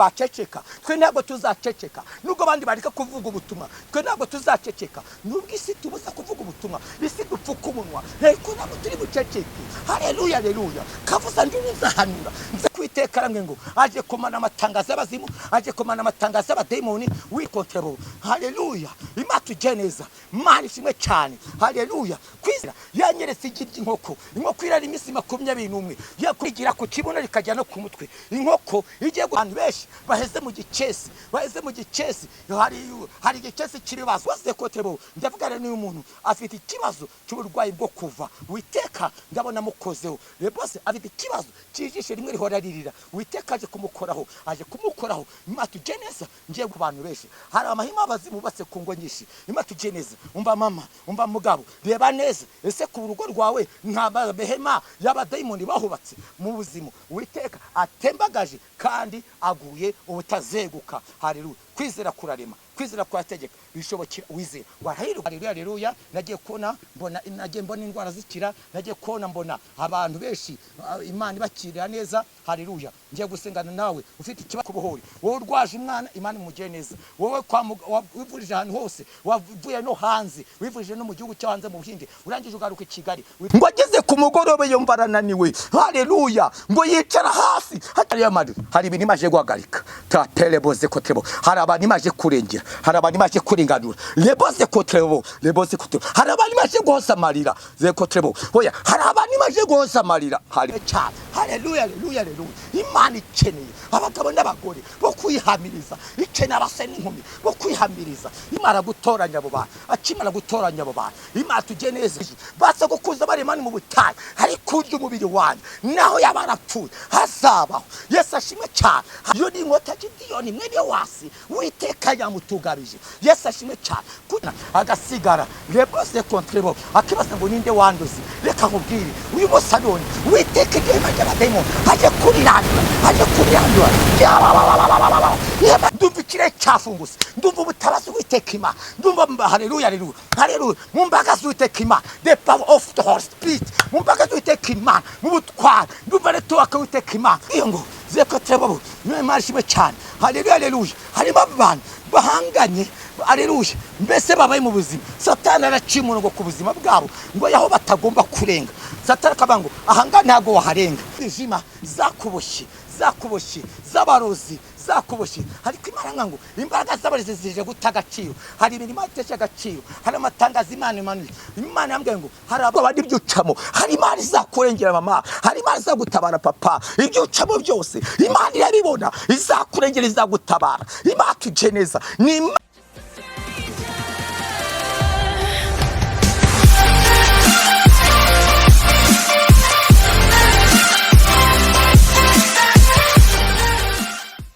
baceceka twe ntabwo tuzaceceka nubwo abandi bareka kuvuga ubutumwa twe ntabwo tuzaceceka nubwo isi tubuza kuvuga ubutumwa isi dupfuka umunwa ariko ntabwo turi buceceke haleluya haleluya Kavuzanduru uzahanura nze kwiteka ramwe ngo aje komana amatangazo y'abazimu aje komana amatangazo y'abademoni wikontero haleluya Imana tugeneza Imana ishimwe cyane haleluya kwizera yanyeretse igiti inkoko irari imisi 21 yakwigira ku kibuno rikajya no ku mutwe inkoko igiye guhana benshi baheze mu gicesi hari igicesi kiribazo wase kotebo ndavugana n'uyu muntu afite ikibazo cy'uburwayi bwo kuva witeka ndabona mukozeho rebose afite ikibazo kijishe rimwe rihora ririra witeka aje kumukoraho Imana tugeneza ngiye ku bantu benshi hari amahima abazimu batse ku ngo nyinshi Imana tugeneza umva mama umva mugabo reba neza ese ku rugo rwawe nta behema y'abadayimoni bahubatse mu buzima witeka atembagaje kandi aguye ubutazeguka haleluya kwizera kurarema kwizera kwategeka bishobokira wizera haleluya nagiye kubona mbona indwara zikira nagiye kubona mbona abantu benshi Imana ibakirira neza haleluya ngiye gusengana nawe ufite ikibazo kubohori wowe urwaje umwana Imana imugire neza wowe wivurije ahantu hose wavuye no hanze wivurije no mu gihugu cyo hanze mu Buhinde urangije ugaruka i Kigali ngo ageze ku mugorobe yumva arananiwe haleluya ngo yicara hasi hatari y'amarira hari ibintu imaje guhagarika tateleboze kotebo hari abantu imaje kurengera hari abantu imaje kuringanura leboze kotebo hari abantu imaje guhosa amarira zekotebo hoya hari abantu imaje guhosa amarira haleluya Imana ikeneye abagabo n'abagore bo kwihamiriza ikeneye abase n'inkumi bo kwihamiriza Imana gutoranya abo bantu akimara gutoranya abo bantu Imana tugeneze basa gukuza bari Imana mu butayi hari kurya umubiri wanyu naho yabarapfuye hazabaho Yesu ashimwe cyane yo ni inkota Gideyoni mwene wasi witeka yamutugabije Yesu ashimwe cyane kuna agasigara rebose kontrebo akibaza ngo ninde wanduzi reka nkubwire uyu musadoni witeka igihe y'abadayimoni aje kurirandura ndumva ikirere cyafunguse ndumva ubutabazi witeka Imana ndumva haleluya mu mbaga z'uwiteka Imana the power of the Holy Spirit mu mbaga z'uwiteka Imana mu butwari ndumva network witeka Imana iyo ngo zekotebo Imana ishimwe cyane haleluya harimo abantu bahanganye haleluya mbese babaye mu buzima Satani aracimura ngo ku buzima bwabo ngo yaho batagomba kurenga Satani akabango ahanga ntago waharenga izima zakuboshye zabarozi zakuboshye ariko Imana ngo imbaraga z'abarezi zije gutagaciro hari imirimo itesha agaciro hari amatangazo Imana yambwiye ngo hari abandi byucamo hari Imana izakurengera mama hari Imana izagutabara papa ibyucamo byose Imana irabibona izakurengera izagutabara Imana tugeneza ni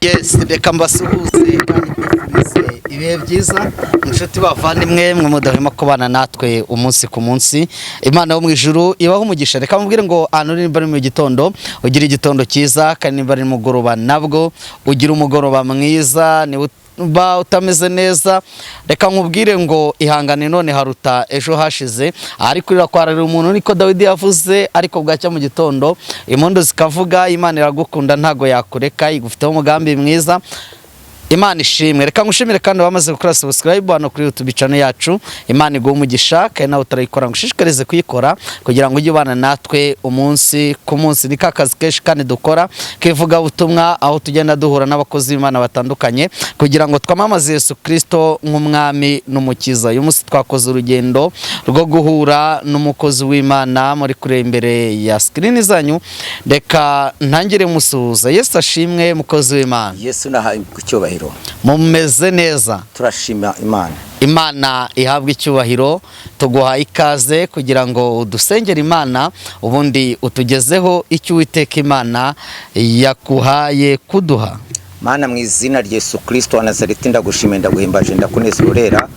Yes, reka mbasuhuze kandi mbifurize ibihe byiza inshuti bavandimwe mwe mudahema kubana natwe umunsi ku munsi Imana yo mu ijuru ibaho umugisha reka mubwire ngo ahantu nimba ari mu gitondo ugira igitondo cyiza kandi nimba ari mugoroba nabwo ugira umugoroba mwiza ni ba utameze neza reka nkubwire ngo ihangane none haruta ejo hashize ariko irakwarira umuntu niko Dawidi yavuze ariko bwacya mu gitondo impundu zikavuga Imana iragukunda ntago yakureka igufiteho umugambi mwiza Imana ishimwe reka ngushimire kandi bamaze gukora subscribe hano kuri YouTube channel yacu Imana iguhe umugisha kandi nawe utarayikora ngushishikarize kuyikora kugira ngo ujye ubana natwe umunsi ku munsi ni kakazi keshi kandi dukora kivuga ubutumwa aho tugenda duhura n'abakozi b'Imana batandukanye kugira ngo twamamaze Yesu Kristo nk'umwami n'umukiza uyu munsi twakoze urugendo rwo guhura n'umukozi w'Imana muri kure imbere ya screen zanyu reka ntangire musuhuza Yesu ashimwe mukozi w'Imana Yesu nahaye kucyubahiro mumeze neza turashima Imana ihabwa icyubahiro tuguha ikaze kugira ngo udusengere Imana ubundi utugezeho icyo Uwiteka Imana yakuhaye kuduha Mana mu izina rya Yesu Kristo wa Nazareti ndagushimira ndaguhimbaje ndakunezerera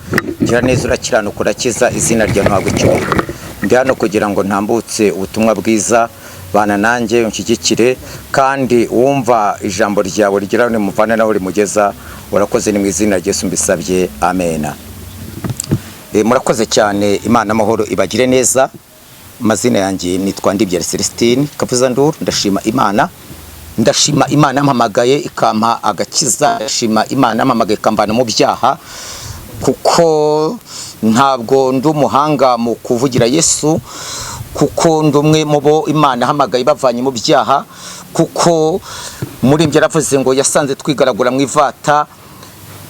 gira neza urakiranuka urakiza izina rya ntabwo icyubahiro ndi hano kugira ngo ntambutse ubutumwa bwiza bana nanjye unshyigikire kandi wumva ijambo ryawe rigira ne muvana naho rimugeza urakoze ni mu izina rya Yesu mbisabye amena murakoze cyane Imana amahoro ibagire neza amazina yanjye nitwa Ndibyari Celestine Kavuzanduru ndashima Imana ndashima Imana yampamagaye ikampa agakiza, ndashima Imana yampamagaye ikambana mu byaha, kuko ntabwo ndi umuhanga mu kuvugira Yesu, kuko ndumwe mu bo Imana yahamagaye bavanye mu byaha, kuko muri mbye yaravuze ngo yasanze twigaragura mu ivata,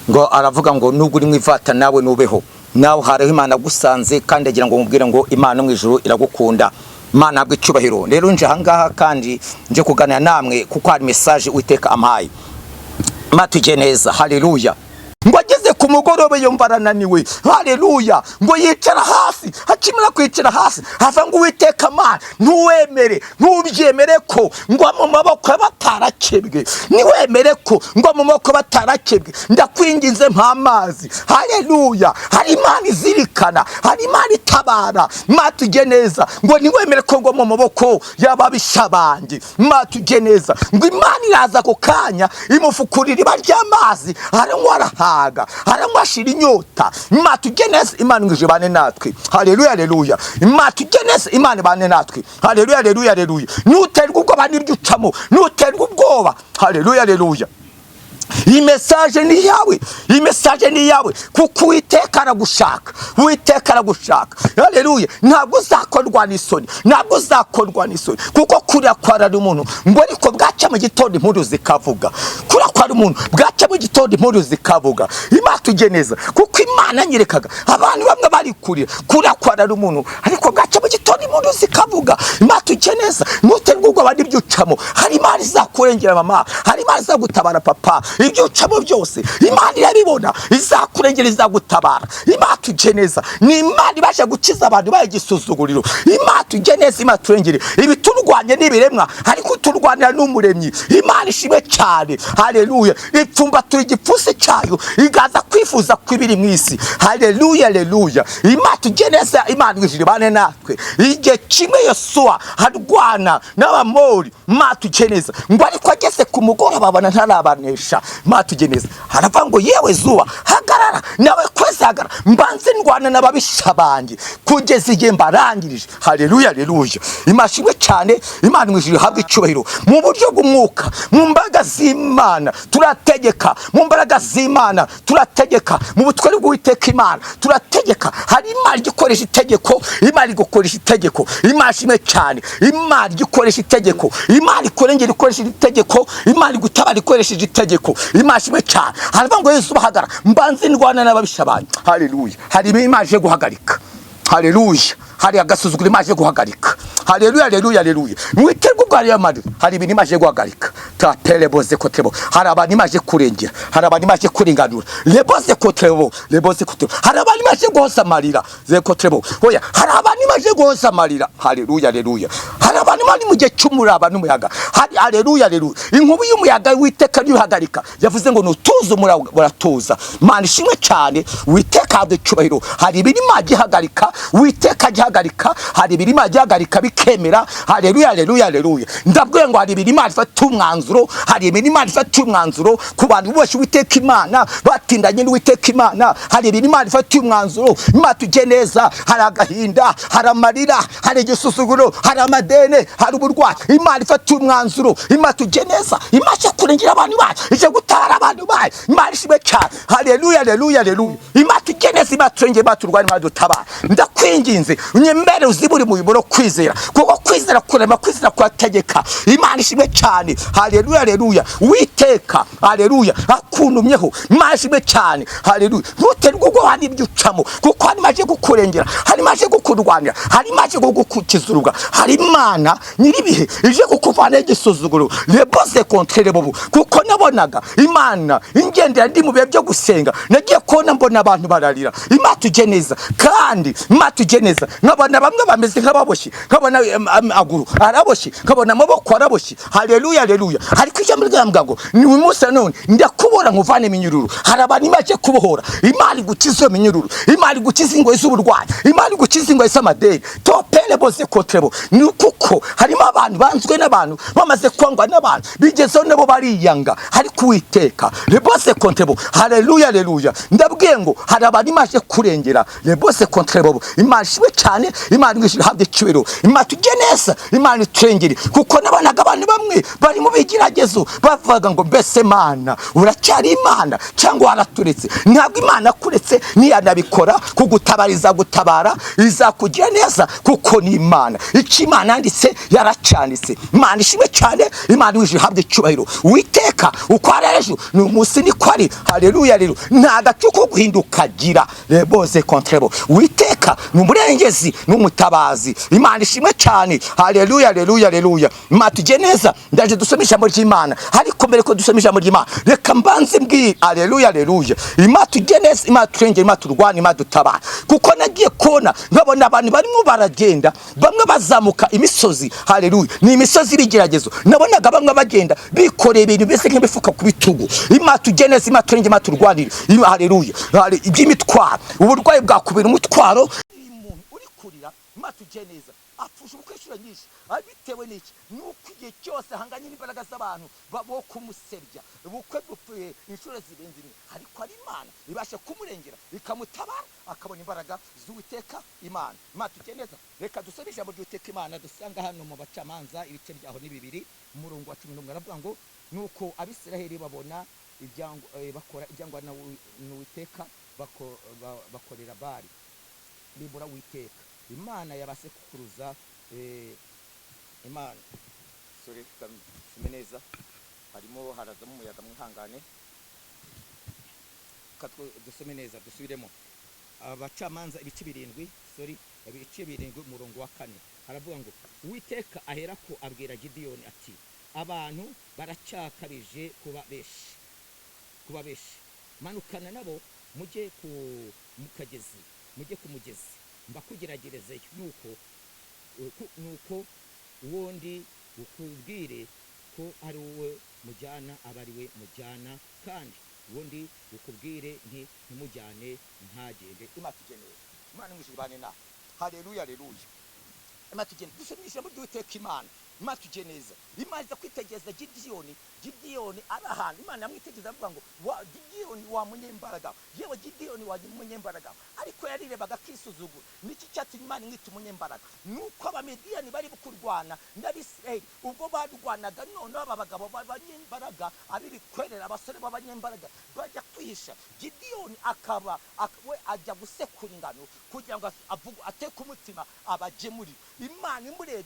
ngo aravuga ngo nubwo uri mu ivata nawe nubeho, nawe hariho Imana gusanze, kandi agira ngo mubwire ngo Imana mu ijuru iragukunda. Imana ntabwo icyubahiro. Rero nje ahangaha kandi nje kuganira namwe kuko hari message Uwiteka ampaye. Matuje neza, haleluya. Ngo ageze ku mugorobe yumva arananiwe, haleluya, ngo yicara hasi, akimara kwicara hasi hava ngo Uwiteka Mana ntuwemere, ntubyemere ko ngo mu maboko batarakebwe, niwemere ko ngo mu maboko batarakebwe, ndakwinginze mpa amazi, haleluya. Hari Imana izirikana, hari Imana itabara. Matuje neza, ngo niwemere ko ngo mu maboko y'ababisha banjye, matuje neza, ngo Imana iraza ku kanya imufukurira iba ry'amazi, aranywa arahaga, aranywa inyota. Matuje neza, Imana ngije bane natwe, haleluya haleluya. Matuje neza, Imana bane natwe, haleluya haleluya haleluya. Nuterwa ubwoba n'ibyo ucamo, nuterwa ubwoba, haleluya haleluya. Iyi message ni yawe, iyi message ni yawe, kuko Uwiteka aragushaka, Uwiteka aragushaka, haleluya. Ntabwo uzakorwa n'isoni, ntabwo uzakorwa n'isoni, kuko kuriya kwarari umuntu ngo ariko bwaca mu gitondo impundu zikavuga, kuriya kwari umuntu bwaca mu gitondo impundu zikavuga. Imana tujye neza, kuko Imana nyerekaga abantu bamwe bari kuriya kwarari umuntu, ariko bwaca mu gitondo impundu zikavuga. Imana tujye neza, nuterwa ubwoba n'ibyo ucamo, hari Imana izakurengera mama, hari Imana izagutabara papa, ibyo ucamo byose Imana irabibona, izakurengera izagutabara. Imana tujye neza, ni Imana ibasha gukiza abantu bayigisuzuguriro. Imana tujye neza, Imana turengere ibiturwanye n'ibiremwa, ariko turwanira n'umuremyi. Imana ishimwe cyane, haleluya. Ipfumba turi igipfusi cyayo, igaza kwifuza kwibiri mu isi, haleluya haleluya. Imana tujye neza, Imana ngije bane natwe. Igihe kimwe Yosuwa harwana n'Abamori, Imana tujye neza, ngo ariko ageze ku mugoroba babona ntarabanesha. Imana tujye neza, haravuga ngo yewe zuba hagarara, nawe kwezi hagarara, mbanze ndwana n'ababisha banjye kugeza igihe mbarangirije, haleluya haleluya. Imana ishimwe cyane, Imana ngije habwe icyubahiro. Mu buryo bw'umwuka, mu mbaraga z'Imana turategeka, mu mbaraga z'Imana turategeka, mu butware bw'Uwiteka Imana turategeka. Hari Imana ikoresha itegeko, Imana igukoresha itegeko. Imana ishimwe cyane, Imana ikoresha itegeko, Imana ikorengera ikoresha itegeko, Imana igutabara ikoresheje itegeko. Imana ishimwe cyane, haravuga ngo Yesu bahagara, mbanze ndwana n'ababisha banjye, haleluya. Hari Imana ije guhagarika, haleluya. Hari agasuzuguro Imana ije guhagarika, haleluya haleluya haleluya. Mwiterwa ubwari y'amadu, hari ibintu Imana ije guhagarika. Tatele kotebo, hari abantu Imana ije kurengera, hari abantu Imana ije kurenganura. Leboze kotebo, hari abantu Imana ije guhoza amarira, zekotebo. Oya, hari abantu Imana ije guhoza amarira, haleluya haleluya. Hari abantu Imana mu gihe cy'umuraba n'umuyaga, hari haleluya haleluya. Inkubi y'umuyaga Uwiteka yuhagarika, yavuze ngo nutuze umuraba buratuza. Imana ishimwe cyane, Uwiteka aducyubahiro. Hari ibintu Imana ihagarika, Uwiteka hagarika, hari ibiri Imana ihagarika bikemera, haleluya haleluya haleluya. Ndabwiye ngo hari ibiri Imana ifata umwanzuro, hari ibiri Imana ifata umwanzuro ku bantu bose Uwiteka Imana batindanye n'Uwiteka Imana. Hari ibiri Imana ifata umwanzuro. Imana tujye neza, hari agahinda, hari amarira, hari igisuzuguro, hari amadene, hari uburwayi. Imana ifata umwanzuro. Imana tujye neza, Imana ije kurengera abantu bayo, ije gutara abantu bayo. Imana ishimwe cyane, haleluya haleluya haleluya. Imana tujye neza, Imana turengere, Imana turwane, Imana dutabara. Ndakwinginze unyembere uziburi mu biboro kwizera, kuko kwizera kurema, kwizera kwategeka. Imana ishimwe cyane, haleluya haleluya. Uwiteka haleluya akunumyeho, Imana ishimwe cyane, haleluya. Ntuterwa ubwoba n'ibyo ucamo, kuko hari Imana ije kukurengera, hari Imana ije kukurwanira, hari Imana ije kugukizuruga. Hari Imana nyiribihe ije kukuvana igisuzuguro, leboze kontrere bobu. Kuko nabonaga Imana ingendera ndi mu bihe byo gusenga, nagiye kubona mbona abantu bararira. Imana tujye neza, kandi Imana tujye neza, nkabona bamwe bameze nk'ababoshye, nkabona amaguru araboshye, nkabona amaboko araboshye, haleluya haleluya. Ariko ijambo ryambwa ngo ni uyu munsi none ndakubora nkuvane iminyururu. Hari abantu Imana ije kubohora, Imana igukiza iyo minyururu, Imana igukiza ingoyi z'uburwayi, Imana igukiza ingoyi z'amadeni. Topele boze kotrebo, ni kuko harimo abantu banzwe n'abantu, bamaze kwangwa n'abantu, bigezeho nabo bariyanga. Ariko Uwiteka leboze kotrebo, haleluya haleluya. Ndabwiye ngo hari abantu imaje kurengera rebose contre bobo. Imana ishimwe cyane, Imana ngishije habye cyubero, Imana tujye neza, Imana iturengere. Kuko nabonaga abantu bamwe bari mu bigeragezo bavuga ngo mbese Mana uracyari Imana cyangwa waraturetse. Ntabwo Imana kuretse niyanabikora kugutabariza gutabara izakugira neza kuko ni Imana. Iki Imana yanditse yaracanditse. Imana ishimwe cyane, Imana ngishije habye cyubero. Witeka uko arejo ni umunsi ni kwari. Haleluya rero nta gacu ko guhinduka gira rebose contre bobo. Witeka ni umurengezi n'umutabazi. Imana ishimwe cyane. Haleluya haleluya haleluya. Imana tujye neza, ndaje dusome ijambo ry'Imana. Ariko mbere ko dusome ijambo ry'Imana reka mbanze mbwira haleluya haleluya. Imana tujye neza, Imana turengere, Imana turwane, Imana dutabara. Kuko nagiye kona nkabona abantu barimo baragenda bamwe bazamuka imisozi. Haleluya ni imisozi bigeragezo. Nabonaga bamwe bagenda bikoreye ibintu bese nk'imifuka ku bitugu. Imana tujye neza, Imana turengere, Imana turwanire. Haleluya iby'imitwaro, uburwayi bwakubira umutwaro. Umuntu uri kurira Imana tujye neza apfusha ubukwishura nyinshi bitewe n'iki? Nuko igihe cyose hanganye n'imbaraga z'abantu bo kumusebya ubukwe bupfuye inshuro zirenze imwe, ariko ari Imana ibasha kumurengera ikamutabara akabona imbaraga z'Uwiteka Imana. Imana tujye neza, reka dusome ijambo ry'Uwiteka Imana dusanga hano mu Bacamanza ibice byaho ni 2 umurongo wa 11 aravuga ngo nuko Abisiraheli babona bakora ibyangwa n'Uwiteka bakorera Bali bibura Uwiteka Imana yabasekuruza. Imana sorry neza harimo harazamo umuyaga mwihangane, dusome neza dusubiremo. Abacamanza ibice 7 umurongo wa 4 haravuga ngo Uwiteka aherako abwira Gideyoni ati abantu baracyakabije kuba beshi manukana nabo mujye ku mugezi mbakugeragerezeyo nuko uwundi ukubwire ko ari wowe mujyana aba ari we mujyana, kandi uwundi ukubwire ntimujyane ntagende. Imana tujye neza, Imana mwishibane na haleluya haleluya. Imana tujye neza, dusomesha mu by'Uwiteka Imana. Imana tujye neza, Imana iza kwitegereza Gideyoni ari ahantu. Imana yamwitegereza avuga ngo Gideyoni wa munyembaraga, yewe Gideyoni wa munyembaraga, ariko yarirebaga akisuzugura. Niki cyatumye Imana imwita umunyembaraga? Nuko Abamediyani bari bukurwana n'Abisiraheli, ubwo barwanaga none aba bagabo b'abanyembaraga abibikwerera abasore b'abanyembaraga bajya kwihisha. Gideyoni we ajya gusekura ingano kugira ngo ateke umutima abagemuri. Imana imurebye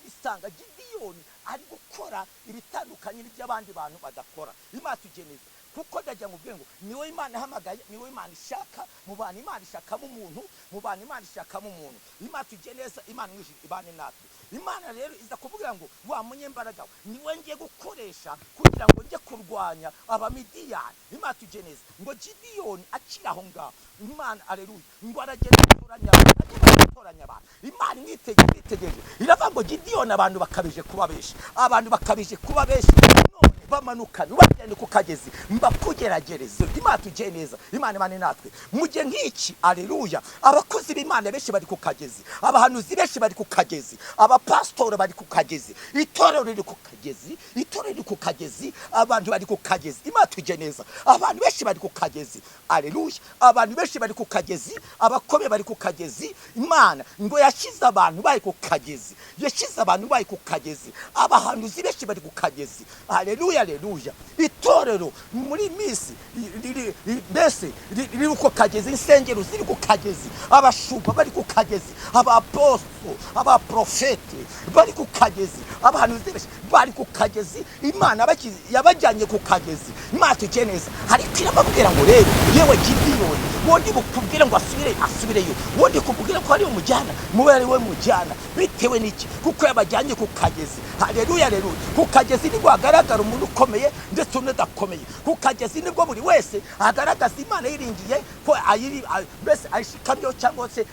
isanga Gideyoni ari gukora ibitandukanye n'iby'abandi bantu badakora. Imana tujye neza, kuko ndajya ngubwiye ngo niwe Imana hamagaye, niwe Imana ishaka mu bantu, Imana ishakamo umuntu mu bantu, Imana ishakamo umuntu. Imana tujye neza, Imana mwishije ibane natwe. Imana rero iza kuvuga ngo wa munyembaraga niwe ngiye gukoresha kugira ngo njye kurwanya Abamidiyani. Imana tujye neza ngo Gideyoni akira aho ngaho, Imana haleluya ngo aragenda gutoranya abantu. Imana imwitegereje iravuga ngo Gideyoni abantu bakabije kuba beshi none bamanukana bagenda ku kagezi mbakugeragereze. Imana tujye neza, Imana natwe mujye nk'iki. Haleluya abakozi b'Imana benshi bari ku kagezi, abahanuzi benshi bari ku kagezi, abapastori bari ku kagezi, itorero riri ku kagezi, abantu bari ku kagezi. Imana tujye neza, abantu benshi bari ku kagezi. Haleluya abantu benshi bari ku kagezi, abakome bari ku kagezi. Imana ngo yashyize abantu bari ku kagezi, abahanuzi benshi bari ku kagezi. Haleluya haleluya. Itorero muri misi mbese riri ku kagezi, insengero ziri ku kagezi, abashumba bari ku kagezi, abapostoli abaprofeti bari ku kagezi, abahanuzi benshi bari ku kagezi. Imana yabajyanye ku kagezi. Imana tujye neza, ariko irababwira ngo rero yewe Gideyoni wondi bukubwira ngo asubireyo, wondi kubwira ko ari umujyana mube ari we mujyana. Bitewe n'iki? Kuko yabajyanye ku kagezi. Haleluya haleluya. Ku kagezi nibwo hagaragara umuntu ukomeye ndetse n'udakomeye. Ku kagezi nibwo buri wese agaragaza Imana yiringiye ko mbese ayishikamyo cyangwa se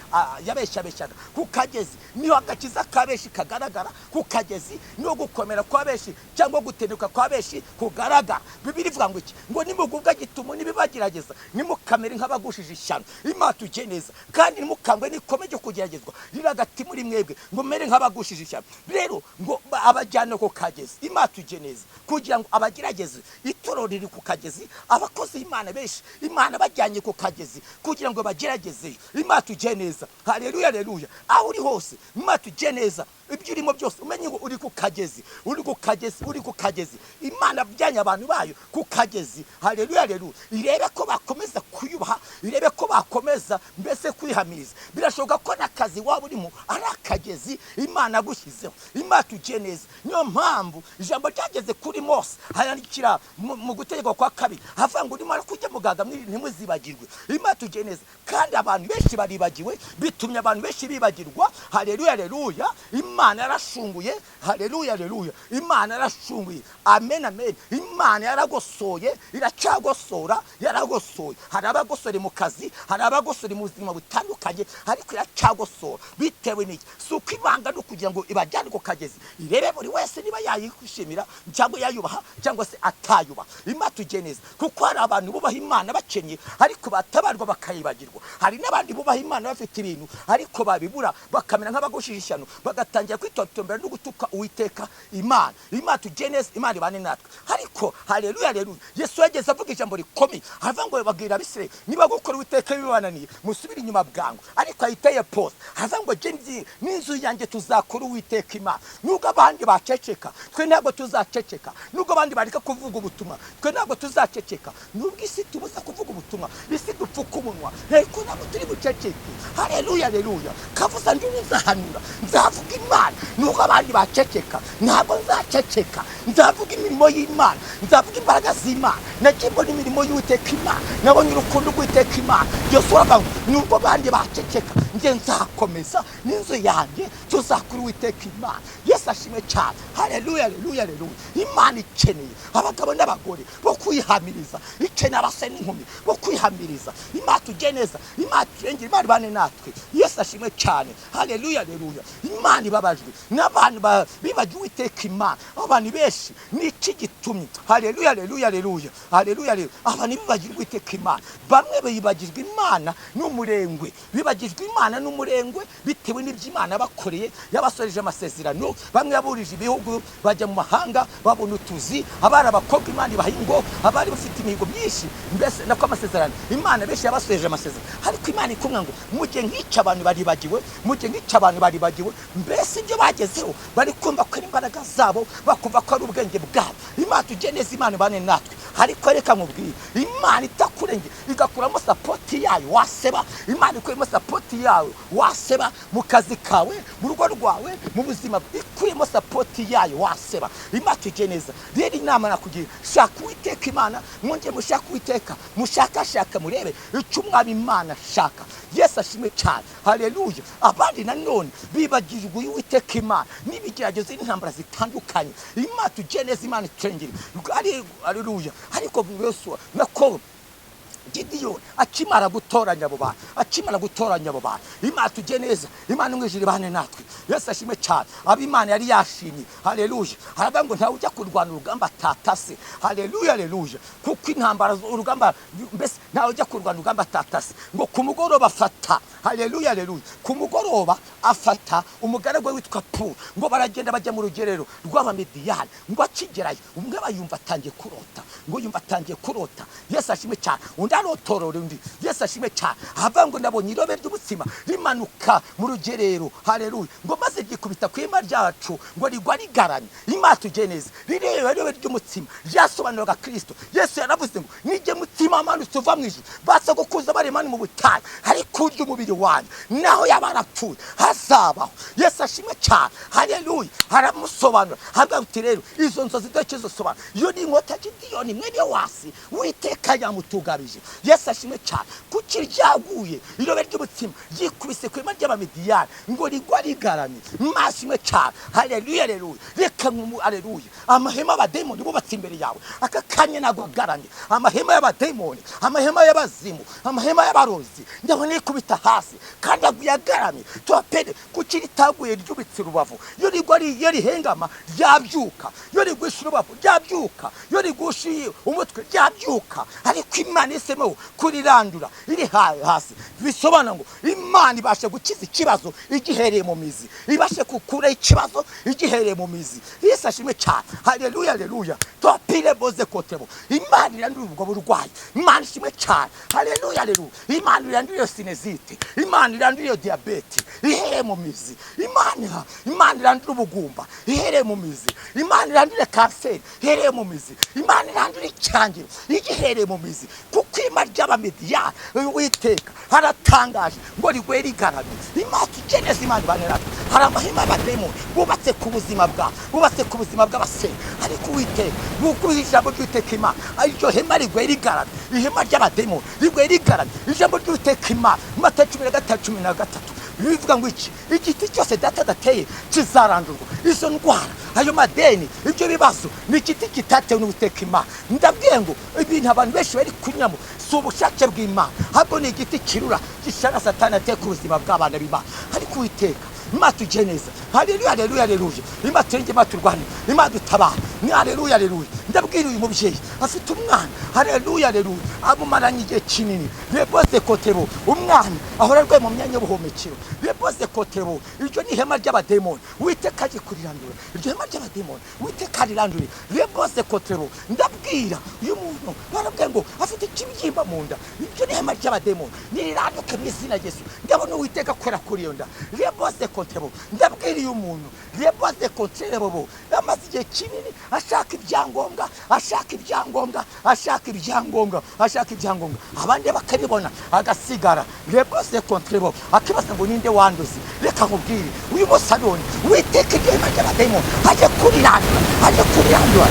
yabeshabeshaga. Ku kagezi niho agakiza kabeshi kagaragara. Ku kagezi niho gukomera kwa beshi cyangwa gutenuka kwa beshi kugaragara. Bibiri ivuga ngo iki? Ngo nimugubwa gitumo nibibagerageza nimukamere nk'abagushije bagushije ishyano. Imana tujye neza kandi ntimukangwe n'ikomeje kugeragezwa riri hagati muri mwebwe ngo mere nk'abagushije ishyano. Rero ngo abajyane ku kagezi. Imana tujye neza kugira ngo abagerageze. Itorero riri ku kagezi, abakozi Imana benshi Imana bajyanye ku kagezi kugira ngo bagerageze. Imana tujye neza. Haleluya haleluya. Aho uri hose Imana tujye neza. Ibyo urimo byose umenye ngo uri ku kagezi, uri ku kagezi, uri ku kagezi. Imana byanya abantu bayo ku kagezi. Haleluya haleluya. Irebe ko bakomeza kuyubaha, irebe ko bakomeza mbese kwihamiriza. Birashoboka ko nakazi waba urimo ari akagezi Imana gushyizeho. Imana tujye neza. Niyo mpamvu ijambo ryageze kuri Mose hayandikira mu gutegeka kwa kabiri havuga ngo urimo kujya mugaga ntimuzibagirwe. Imana tujye neza kandi abantu benshi baribagiwe, bitumye abantu benshi bibagirwa. Haleluya haleluya. Imana yarashunguye. Haleluya haleluya. Imana yarashunguye. Amen amen. Imana yaragosoye, iracagosora, yaragosoye. Hari abagosore mu kazi, hari abagosore mu buzima butandukanye, ariko iracagosora bitewe n'iki? Suko ibanga no kugira ngo ibajyane ku kagezi, irebe buri wese niba yayishimira cyangwa yayubaha cyangwa se atayubaha. Imana tujye neza kuko hari abantu bubaha Imana bakenye ariko batabarwa bakayibagirwa. Hari n'abandi bubaha Imana bafite ibintu ariko babibura bakamera nk'abagushije ishyano, bagatangira kwitotombera no gutuka Uwiteka Imana. Imana tujye neza. Imana ibane natwe. Ariko haleluya haleluya. Yesu yageze avuga ijambo rikomeye, aravuga ngo babwira Abisirayeli niba gukora Uwiteka bibananiye musubire inyuma bwangu. Ariko ahiteye pose aravuga ngo je n'inzu yanjye tuzakora Uwiteka Imana. Nubwo abandi baceceka twe ntabwo tuzaceceka, nubwo abandi bareka kuvuga ubutumwa twe ntabwo tuzaceceka. Nubwo isi tubuza kuvuga ubutumwa, isi dupfuka umunwa, ariko ntabwo turi buceceke. Haleluya haleluya. Kavuzanduru nzahanura, nzavuga Imana. Nubwo abandi baceceka ntabwo nzaceceka. Nzavuga imirimo y'Imana, nzavuga imbaraga z'Imana. Nagimbona imirimo y'Uwiteka Imana, nabonye urukundo rw'Uwiteka Imana. Yesu aravuga nubwo abandi baceceka nge nzakomeza n'inzu yanjye tuzakora Uwiteka Imana. Yesu ashimwe cyane. Haleluya haleluya haleluya. Imana ikeneye abagabo n'abagore bo kwihamiriza, ikeneye abasore n'inkumi bo kwihamiriza. Imana tujye neza. Imana turengere. Imana ibane natwe. Yesu ashimwe cyane. Haleluya haleluya. Imana ibabajwe n'abantu bibagiwe Uwiteka Imana. Abantu benshi n'iki gitumye. Haleluya haleluya haleluya. Haleluya haleluya. Abantu bibagirwa Uwiteka Imana. Bamwe bibagirwa Imana n'umurengwe, bibagirwa Imana n'umurengwe bitewe n'iby'Imana bakoreye yabasoreje amasezerano. Bamwe yaburije ibihugu bajya mu mahanga babona utuzi, abari abakobwa Imana ibahingo, abari bafite imihigo myinshi mbese nako amasezerano. Imana benshi yabasoreje amasezerano, ariko Imana ikumwa ngo mujye nk'icyo abantu baribagiwe, mujye nk'icyo abantu baribagiwe. Mbese ibyo bagezeho bari kumva ko imbaraga zabo, bakumva ko ari ubwenge bwabo. Imana tujye neza. Imana ibane natwe. Ariko reka mubwire, Imana itakurenge igakuramo sapoti yayo waseba. Imana ikuyemo sapoti yawe waseba mu kazi kawe, mu rugo rwawe, mu buzima ikuyemo sapoti yayo waseba. Imana tujye neza. Rero inama nakugira, shaka Uwiteka Imana, mwongere mushaka Uwiteka, mushakashaka murebe icyo umwami Imana shaka. Yesu ashimwe cyane. Haleluya. Abandi nanone bibagirwa Uwiteka Imana n'ibigeragezo n'intambara zitandukanye. Imana tujye neza. Imana turengere. Haleluya. Ariko Yesu nako Gideon akimara gutoranya abo bantu, Imana tujye neza. Imana umwijiri ibane natwe. Yesu ashimwe cyane. Ab'Imana yari yashimye. Haleluya. Haravuga ngo ntawe ujya kurwana urugamba atatase. Haleluya haleluya. Kuko intambara urugamba mbese ntawe ujya kurwana urugamba atatase. Ngo ku mugoroba afata. Haleluya haleluya. Ku mugoroba afata umugaragu witwa Pu, ngo baragenda bajya mu rugerero rw'Abamediyani. Ngo akigerayo umwe bayumva atangiye kurota, ngo yumva atangiye kurota. Yesu ashimwe cyane. Ndarotorora undi. Yesu ashimwe cyane. Hava ngo nabonye irobe ry'umutsima rimanuka mu rugerero. Haleluya. Ngo maze gikubita ku ihema ryacu ngo rigwa rigaranye. Imana tujye neza. Rireba irobe ry'umutsima ryasobanuraga Kristo. Yesu yaravuze ngo nijye mutima amanutse uva mu ijuru, basa gukuza baremani mu butayu, ariko urya umubiri wanyu naho yabarapfuye hazabaho. Yesu ashimwe cyane. Haleluya. Haramusobanura havuga uti rero izo nzozi doke zosobanura iyo ni inkota Gideyoni mwene wasi Uwiteka yamutugabije. Yesu ashimwe cyane. Kuki ryaguye irobe ry'umutsima ryikubise ku ihema ry'Abamediyani ngo rigwa rigaramye. Mashimwe cyane. Haleluya haleluya. Reka haleluya. Amahema y'abadayimoni bubatse imbere yawe aka kanya nago garamye. Amahema y'abadayimoni y'abademoni, amahema y'abazimu, amahema y'abarozi, ndabona ikubita hasi kandi yagaramye. Topede kuki ritaguye ryubitse rubavu, yo rigwari yo rihengama ryabyuka, yo rigwisha urubavu ryabyuka, yo rigushiye umutwe ryabyuka. Ariko Imana isemo kurirandura iri hasi, bisobanura ngo Imana ibashe gukiza ikibazo igihereye mu mizi, ibashe kukura ikibazo igihereye mu mizi. Yesu ashimwe cyane. Haleluya, haleluya. Topile boze kotebo, Imana irandura ubwo burwayi. Imana ishimwe cyane. Haleluya, haleluya. Imana irandura iyo sinezite, Imana irandura iyo diabete ihereye mu mizi. Imana irandura ubugumba ihereye mu mizi. Imana irandura kanseri ihereye mu mizi. Imana irandura icyangiro igihereye mu mizi. Kuko Imana ry'abamediya Uwiteka haratangaje ngo rigwe rigarame. Imana tugeneza Imana banera, hari amahema y'abademoni bubatse ku buzima bwa, bubatse ku buzima bw'abasenga. Ariko Uwiteka bukuye ijambo ry'Uwiteka Imana, iryo hema rigwe rigarame, ihema ry'abademoni rigwe rigarame. Ijambo ry'Uwiteka Imana Matayo 13:13 bivuga ngo iki, igiti cyose data dateye kizarandurwa. Izo ndwara, ayo madeni, ibyo bibazo ni igiti kitatewe n'Uwiteka Imana. Ndabwiye ngo ibintu abantu benshi bari kunyamo si ubushake bw'Imana, ahubwo ni igiti kirura gishaka Satani ateye ku buzima bw'abana b'Imana. Ariko Uwiteka Imana tugeneza. Haleluya, haleluya, haleluya. Imana turenge, Imana turwane, Imana dutabara. Haleluya, haleluya. Ndabwira uyu mubyeyi afite umwana, haleluya, haleluya, abumaranye igihe kinini. Beboze kotebo, umwana ahora arwaye mu myanya y'ubuhumekero. Beboze kotebo, iryo ni ihema ry'abademoni. Uwiteka aje kurirandura iryo hema ry'abademoni, Uwiteka arirandure. Beboze kotebo, ndabwira uyu muntu barabwiye ngo afite ikibyimba mu nda, iryo ni ihema ry'abademoni, niriranduke mu izina Yesu. Ndabona Uwiteka akora kuri iyo nda. Beboze kotebo, ndabwira uyu muntu beboze kotebo amaze igihe kinini ashaka ibyangombwa, ashaka ibyangombwa, ashaka ibyangombwa, ashaka ibyangombwa, abandi bakabibona agasigara. Beboze kotebo akibaza ngo ninde wanduzi. Reka nkubwire uyu musaloni Uwiteka ihema ry'abademoni aje kurirandura, aje kurirandura.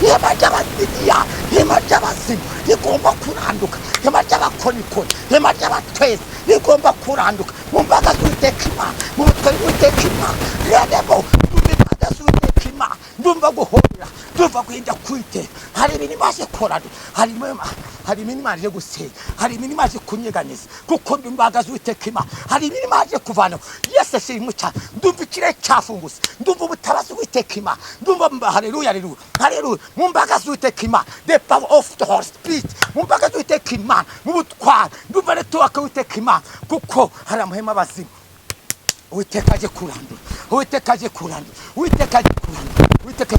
Ihema ry'abadiya, ihema ry'abazimu rigomba kuranduka, ihema ry'abakonikoni, ihema ry'abatwezi rigomba kuranduka. Mu mbaraga z'Uwiteka Imana, mu butwe bw'Uwiteka Imana, rero mu mbaraga z'Uwiteka Imana ndumva guhorera, ndumva guhinda kwiteka. Hari ibintu imaze korana, hari ibintu imaze gusenya, hari ibintu imaze kunyeganiza, kuko ndumva z'Uwiteka Imana hari ibintu imaze kuvana. Yesu ashimwe cyane. Ndumva ikirere cyafungutse, ndumva ubutabazi bw'Uwiteka Imana, ndumva haleluya, haleluya, haleluya. Mu mbaraga z'Uwiteka Imana, the power of the Holy Spirit, mu mbaraga z'Uwiteka Imana, mu butware ndumva network w'Uwiteka Imana, kuko hari amahema abazimu. Uwiteka aje kurandura, Uwiteka aje kurandura, Uwiteka aje kurandura, Uwiteka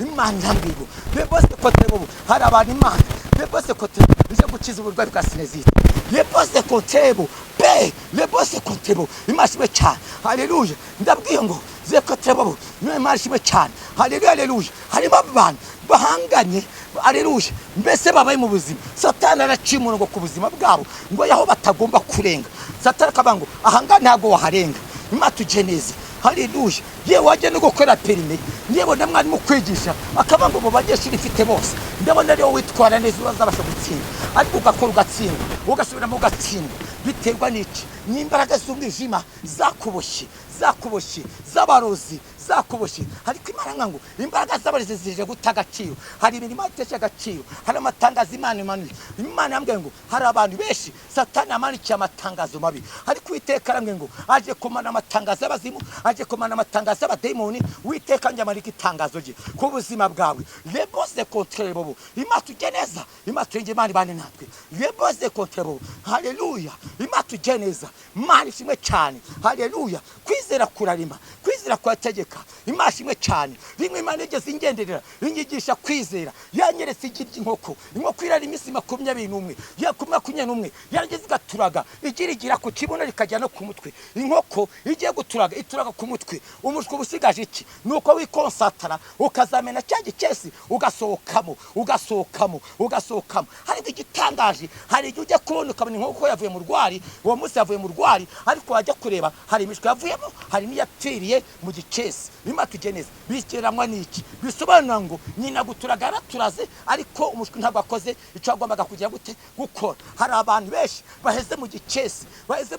Imana yambwiye. Beboze kotebo, hari abantu Imana beboze kotebo ije gukiza uburwayi bwa sinezite. Beboze kotebo be, beboze kotebo Imana ishimwe cyane. Haleluya. Ndabwiye ngo ze kotebo Imana ishimwe cyane. Haleluya, haleluya. Hari abantu bahanganye, haleluya, mbese babaye mu buzima. Satani aracimura ngo ku buzima bwabo ngo yaho batagomba kurenga. Satani akabango ahanga ntago waharenga. Imana tugeneza. Haleluya. Yewe waje no gukora perime, ndabona mwari mu kwigisha akabango mu banyeshuri ifite bose, ndabona rero witwara neza uzabasha gutsinda. Ariko ugakora ugatsinda, ugasubira mu gatsinda, biterwa n'iki? N'imbaraga z'umwijima zakuboshye, zakuboshye, z'abarozi zakuboshye. Ariko Imana ngo imbaraga z'abarezi zije gutagaciro. Hari ibintu Imana itesha agaciro, hari amatangazo Imana imanuye. Imana yambwiye ngo hari abantu benshi Satani amanikiye amatangazo mabi, ariko Uwiteka arambwiye ngo aje kumana amatangazo y'abazimu, aje kumana amatangazo y'abademoni. Uwiteka nyamarika itangazo rye ku buzima bwawe. Beboze kotebo, Imana tugeneza, Imana turenge Imana ibane natwe. Beboze kotebo, haleluya. Imana tugeneza, Imana ishimwe cyane. Haleluya. Kwizera kurarima, kwizera kwategeka. Imana ishimwe cyane. Rimwe Imana igeze ingenderera inyigisha kwizera, yanyeretse igirya inkoko, inkoko irara iminsi 21, ya 21 yarageze igaturaga, igirigira ku kibuno rikajya no ku mutwe. Inkoko igiye guturaga, ituraga ku mutwe. Umushwe ubusigaje iki? Nuko wikonsatara ukazamena cyaje cyesi ugasohokamo, ugasohokamo, ugasohokamo. Hari igitangaje, hari igihe ujya kubona ukabona inkoko yavuye mu rwari, uwo munsi yavuye mu rwari, ariko wajya kureba hari imishwe yavuyemo, hari n'iyapfiriye mu gicesi Imana tugeneza bigeranywa n'iki bisobanura ngo nyina guturagara turaze ariko umushwi ntabwo akoze icyo agombaga kugira gute gukora hari abantu benshi baheze mu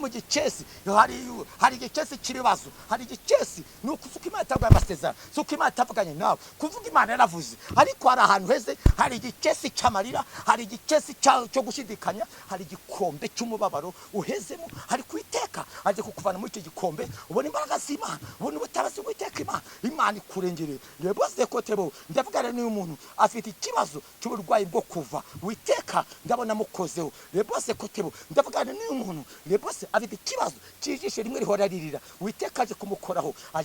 gicesi hari igicesi kiribazo hari igicesi nukuvuga Imana itavuga amasezerano suko Imana itavuganye nawe kuvuga Imana yaravuze ariko hari ahantu heze hari igicesi cyamarira hari igicesi cyo gushidikanya hari igikombe cy'umubabaro uhezemo hari kwiteka aje kukuvana muri icyo gikombe ubona imbaraga z'Imana ubona ubutabazi bw'Iteka Imana ikurengereye reboze ko tebo ndavugana n'uyu muntu afite ikibazo cy'uburwayi bwo kuva witeka ndabona mukozeho reboze ko tebo ndavugana n'uyu muntu reboze afite ikibazo cyijishe rimwe rihora ririra witeka aje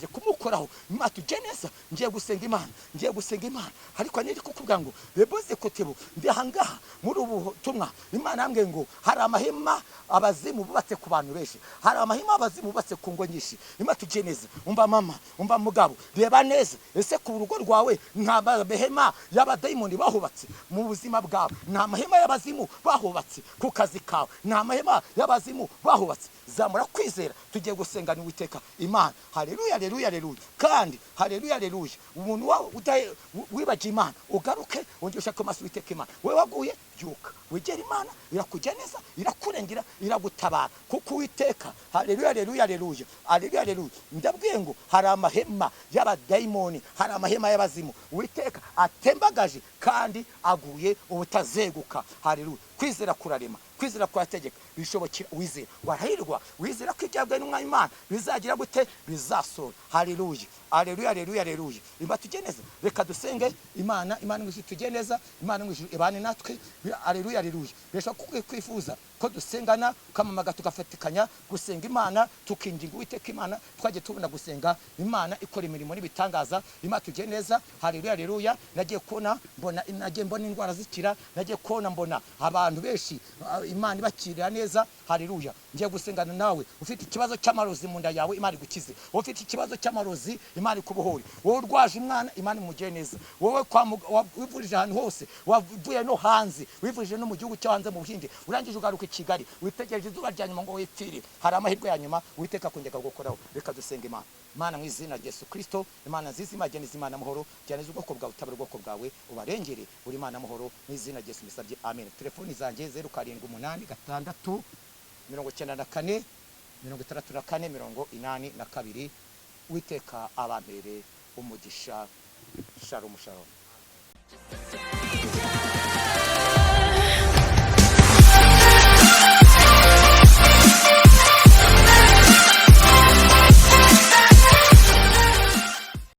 kumukoraho Imana tugeneza ngiye gusenga Imana ariko niri kukubwira ngo reboze ko tebo ndihangaha muri ubu tumwa Imana yambwiye ngo hari amahema abazimu bubatse ku bantu benshi hari amahema abazimu bubatse ku ngo nyinshi Imana tugeneza umva mama umva mugabo reba neza ese ku rugo rwawe nta mahema y'abadayimoni bahubatse mu buzima bwawe nta mahema y'abazimu bahubatse ku kazi kawe nta mahema y'abazimu bahubatse zamura kwizera tugiye gusenga ni witeka Imana haleluya kandi haleluya umuntu wawe wibaje Imana ugaruke wongeye ushaka amaso witeka Imana wewe waguye byuka wegera Imana irakugeneza irakurengera iragutabara kuko witeka haleluya ndabwiye ngo hari amahema y'abadayimoni hari amahema y'abazimu witeka atembagaje kandi aguye ubutazeguka haleluya kwizera kurarema kwizera kwategeka bishobokira wizera warahirwa wizera ko ibyabwe n'umwanya Imana bizagira gute bizasora haleluya Imana tugeneza reka dusenge Imana ngwishyu tugeneza Imana ngwishyu ibane natwe haleluya besha kwifuza ko dusengana kamamaga tugafatikanya gusenga Imana tukinginga Uwiteka Imana twaje tubona gusenga Imana ikora imirimo n'ibitangaza Imana tugeneza haleluya nagiye kubona mbona indwara zikira nagiye kubona mbona abantu benshi Imana ibakirira neza haleluya ngiye gusengana nawe ufite ikibazo cy'amarozi mu nda yawe Imana igukize ufite ikibazo cy'amarozi Imana ikubohore wowe urwaje umwana Imana imugire neza wowe wivurije ahantu hose wavuye no hanze wivurije no mu gihugu cyo hanze mu Buhinde urangije ugaruka Kigali witegereje izuba rya nyuma ngo wipfire hari amahirwe ya nyuma witeka kongera gukoraho reka dusenge Imana mu izina rya Yesu Kristo Imana nziza imageneza Imana amahoro cyane ubwoko bwawe utabara ubwoko bwawe ubarengere uri Imana amahoro mu izina rya Yesu misabye amen telefoni zanjye 0786 94 64 witeka abambere umugisha shalom